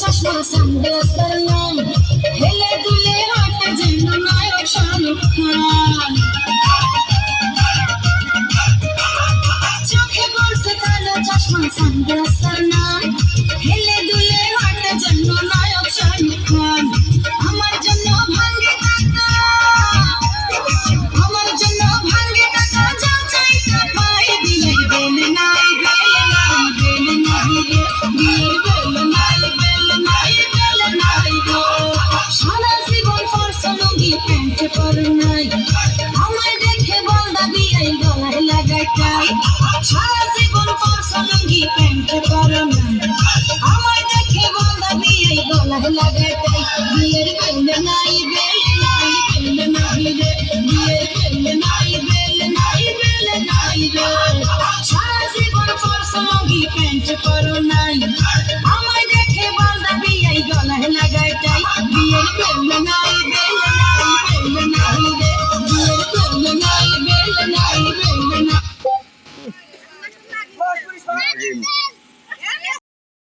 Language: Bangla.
চশমা সানগ্লাসের নাম হেলে দুলে হাঁটে যেন নায়ক শাহরুখ খান। চোখে পড়ছে কালো চশমা সানগ্লাসের নাম হেলে দুলে হাঁটে যেন নায়ক শাহরুখ খান। আমার জন্য ভাঙ্গে টাকা, আমার জন্য ভাঙ্গে টাকা, যা চাই তা পাই। বিয়ের বেল নাই, বেল নাই, বেল নাই রে, বিয়ের বেল নাই, বেল নাই, বেল নাই গো। সারা জীবন পরছ লুঙ্গি প্যান্ট পরো নাই, আমায় দেখে বল দাবি এই গলায় লাগাই টাই। সারা জীবন পরছ লুঙ্গি প্যান্ট পরো নাই, আমায় দেখে বল দাবি এই গলায় লাগাই টাই। বিয়ের বেল নাই, বেল নাই, বেল নাই রে, বিয়ের বেল নাই, বেল নাই, বেল নাই রে। সারা জীবন পরছ লুঙ্গি প্যান্ট পরো নাই, আমায় দেখে বল দাবি এই গলায় লাগাই টাই। বিয়ের বেল নাই, বেল নাই, বেল নাই রে, বিয়ের বেল নাই, বেল নাই, বেল নাই।